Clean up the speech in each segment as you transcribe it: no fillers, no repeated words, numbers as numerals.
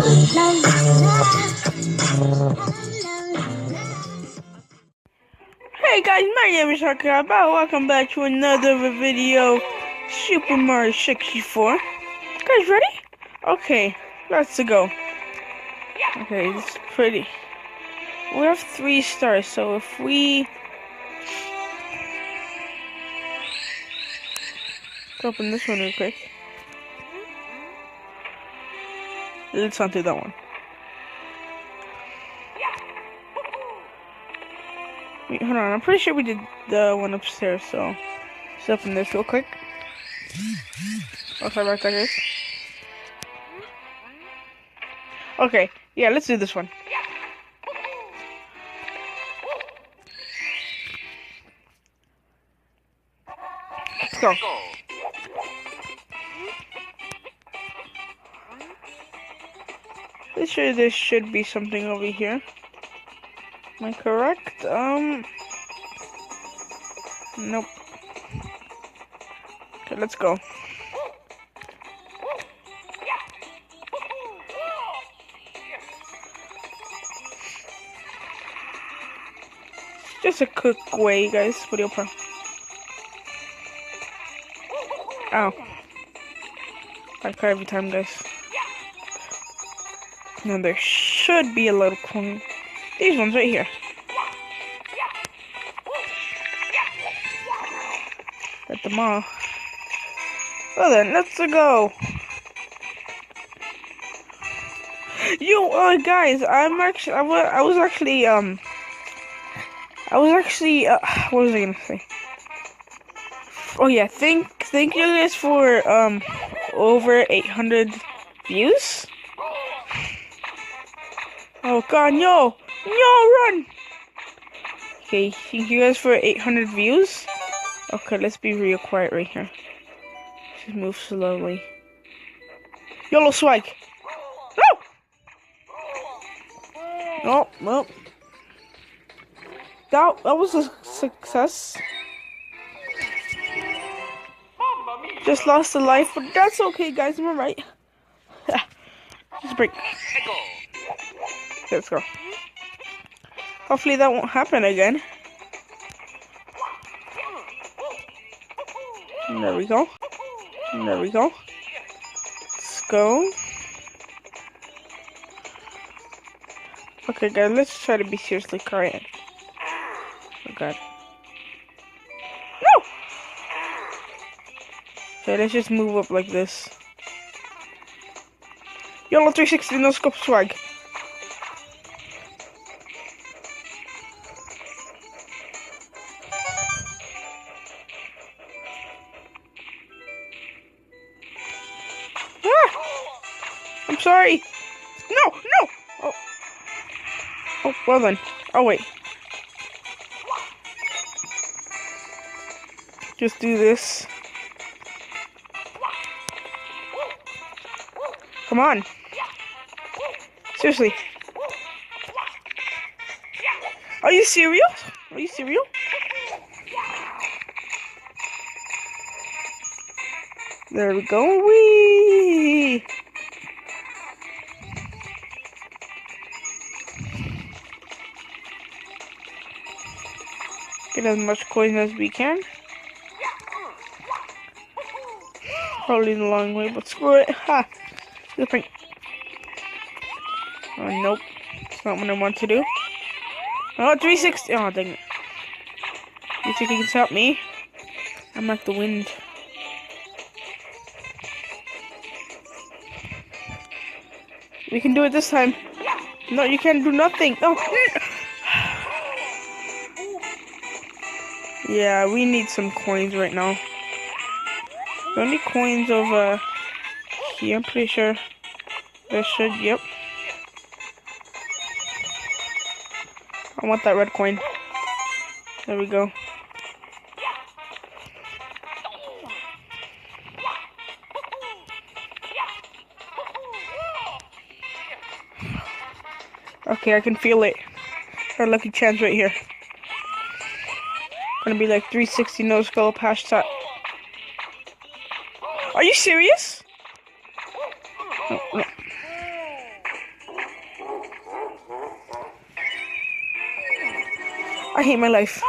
Hey guys, my name is Hakaba. Welcome back to another video, Super Mario 64. Guys, ready? Okay, let's go. Okay, this is pretty. We have 3 stars, so if we open this one real quick. Let's not do that one. Wait, hold on. I'm pretty sure we did the one upstairs, so let's open this real quick. Oh, sorry about that, guys. Okay, yeah, let's do this one. Let's go. Pretty sure there should be something over here. Am I correct? Nope. Okay, let's go. Just a quick way, guys. Video pro. Ow. I cry every time, guys. Now there should be a little coin. These ones right here. Get them all. Well then, let's go. Guys, I was actually, what was I gonna say? Oh yeah, thank you guys for, over 800 views. Oh god, no, run! Okay, thank you guys for 800 views. Okay, let's be real quiet right here. Just move slowly. YOLO swag! No! Oh, well. That was a success. Just lost a life, but that's okay, guys. I'm alright. Just break. Let's go. Hopefully that won't happen again. There we go. There we go. Let's go. Okay, guys, let's try to be seriously quiet. Oh, God. No! Okay, let's just move up like this. YOLO 360, no scope swag. I'm sorry. No. Oh, well then. Oh, wait. Just do this. Come on. Seriously. Are you serious? Are you serious? There we go. Whee! Get as much coin as we can. Probably the long way, but screw it. Ha! Good thing. Oh, nope. It's not what I want to do. Oh, 360. Oh, dang it. You think you can stop me? I'm like the wind. We can do it this time. No, you can't do nothing. Oh. Yeah, we need some coins right now. The only coins over here, I'm pretty sure. There should, yep. I want that red coin. There we go. Okay, I can feel it. Our lucky chance right here. Gonna be like 360 no scope hashtag. Are you serious? No. I hate my life.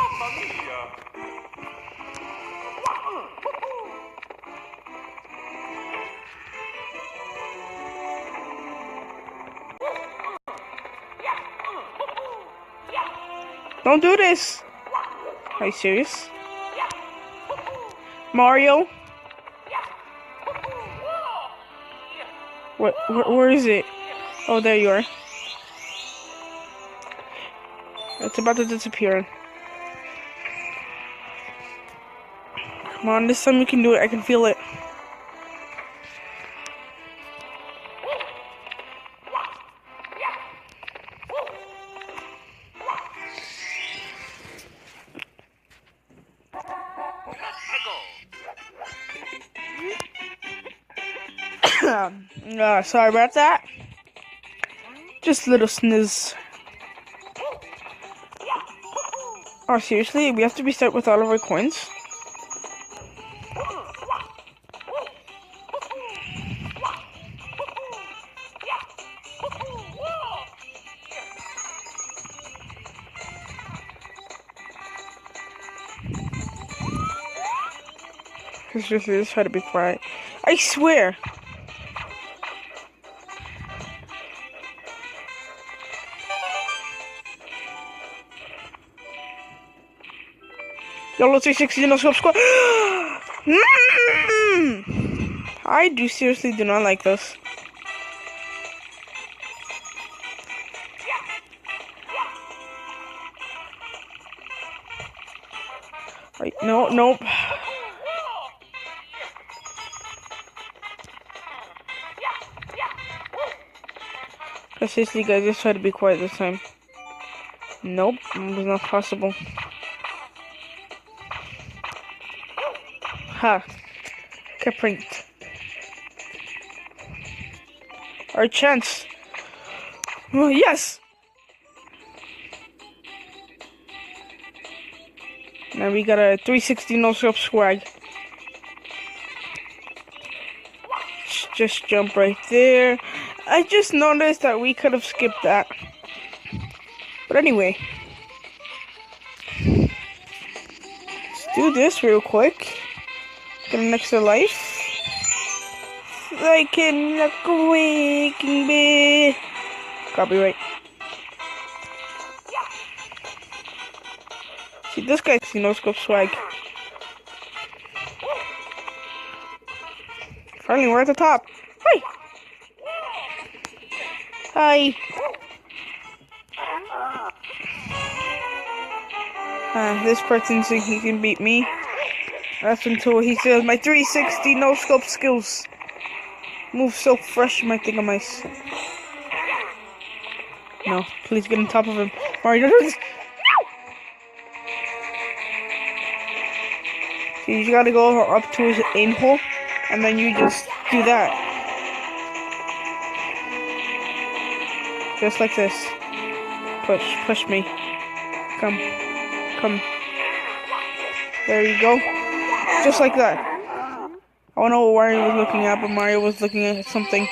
Don't do this. Are you serious? Mario? Where is it? Oh, there you are. It's about to disappear. Come on, this time we can do it. I can feel it. Sorry about that. Just a little sniz. Oh, seriously? We have to restart with all of our coins? Seriously, just try to be quiet. I swear. YOLO 360 no scope squad. I seriously do not like this. Right, nope. Seriously, guys, just try to be quiet this time. Nope, it was not possible. Ha. Caprint. Our chance. Oh, yes! Now we got a 360 no scope swag. Just jump right there. I just noticed that we could have skipped that. But anyway. Let's do this real quick. Get an extra life. I can look away, can be. Copyright. See, this guy's no scope swag. Finally, we're at the top. Hi. Hi. This person thinks he can beat me. That's until he says my 360 no scope skills. Move so fresh, you might think I'm ice. No, please get on top of him. Mario, don't do this. So you just gotta go up to his aim hole, and then you just do that. Just like this. Push me. Come. There you go. Just like that. I don't know what Wario was looking at, but Mario was looking at something.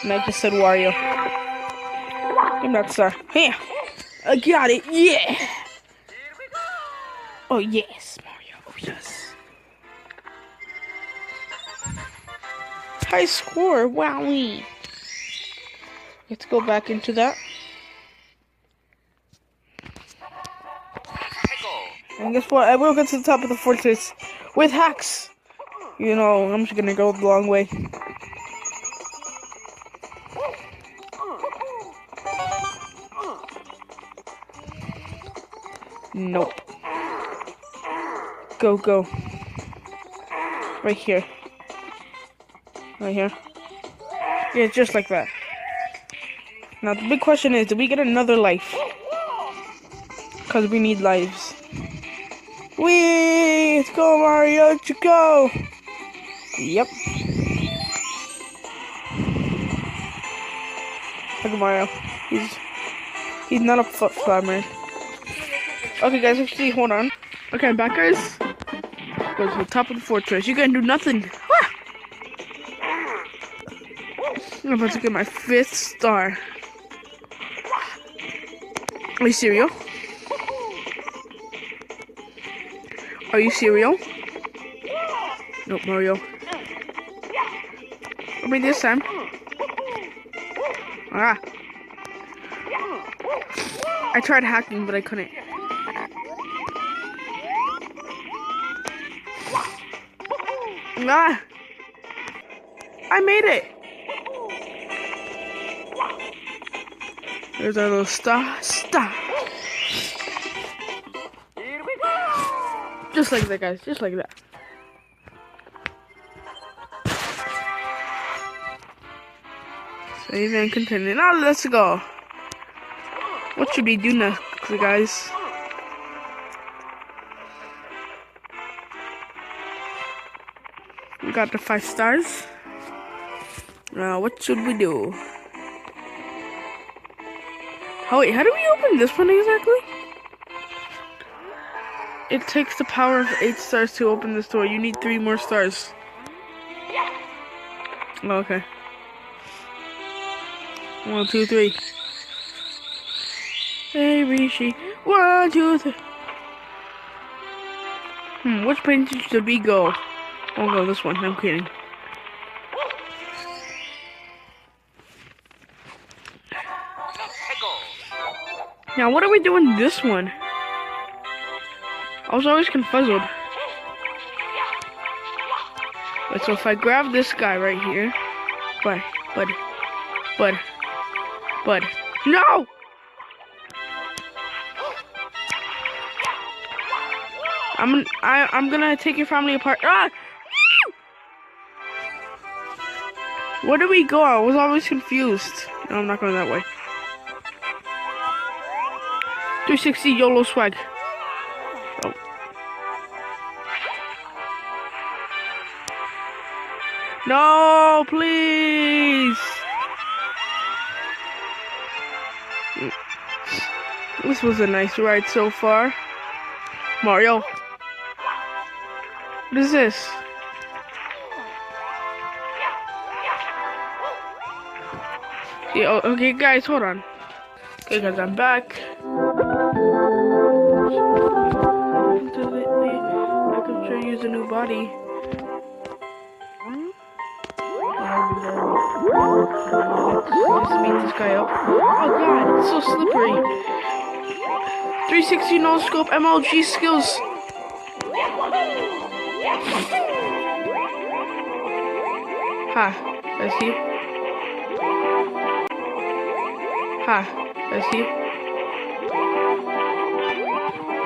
And I just said Wario. I'm not star. Here! I got it! Yeah! Oh yes, Mario. Oh yes. High score! Wowie! Let's go back into that. And guess what? I will get to the top of the fortress with hacks. You know, I'm just gonna go the long way. Nope. Go. Right here. Yeah, just like that. Now the big question is, do we get another life? Because we need lives. Whee! Let's go, Mario! Let's go! Yep. Look at Mario. He's not a foot climber. Okay, guys, actually, hold on. Okay, I'm back, guys. Go to the top of the fortress. You can do nothing. Ah! I'm about to get my 5th star. Are you serious? Are you cereal? Nope, Mario. I mean, this time. Ah. I tried hacking, but I couldn't. Ah. I made it. There's our little star. Just like that, guys. Just like that. Save and continue. Now let's go. What should we do next, guys? We got the 5 stars. Now, what should we do? Oh wait, how do we open this one exactly? It takes the power of 8 stars to open this door. You need 3 more stars. Oh, okay. 1, 2, 3. Hey, Rishi. 1, 2, 3. Which place should we go? I'll go this one. I'm kidding. Now, what are we doing this one? I was always confuzzled. Wait, so if I grab this guy right here, bud, no! I'm gonna take your family apart. Ah! Where do we go? I was always confused. No, I'm not going that way. 360 YOLO swag. Oh. No, please. This was a nice ride so far. Mario. What is this? Yeah, okay, guys, hold on. Okay, guys, I'm back. I can sure use a new body. Let's beat this guy up. Oh god, it's so slippery. 360 no scope MLG skills. Ha, I see. Ha, I see.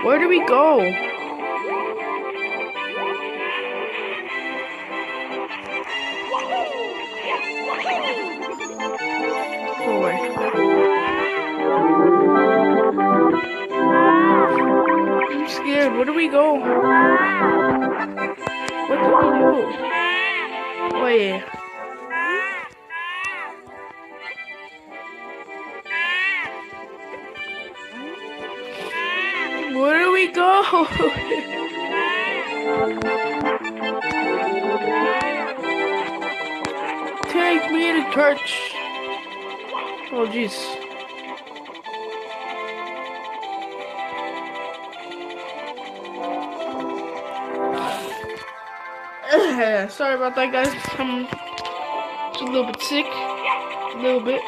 Where do we go? Go away. I'm scared. Where do we go? What do we do? Wait. Where do we go? Take me to church. Oh, jeez. Sorry about that, guys. I'm just a little bit sick. A little bit.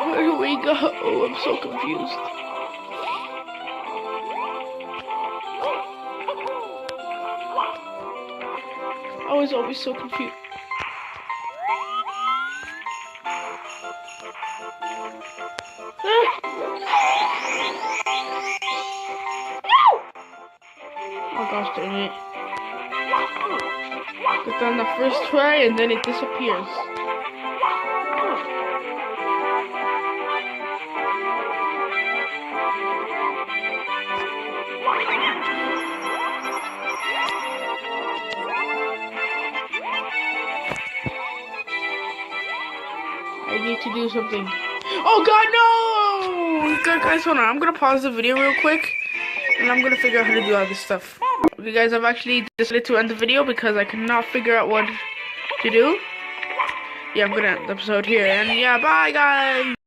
Where do we go? Oh, I'm so confused. I was always so confused. Oh gosh dang it. It's on the first try and then it disappears. I need to do something. Oh god, no! Guys, hold on. I'm gonna pause the video real quick. And I'm gonna figure out how to do all this stuff. Okay guys, I've actually decided to end the video because I cannot figure out what to do. Yeah, I'm gonna end the episode here. And yeah, bye guys!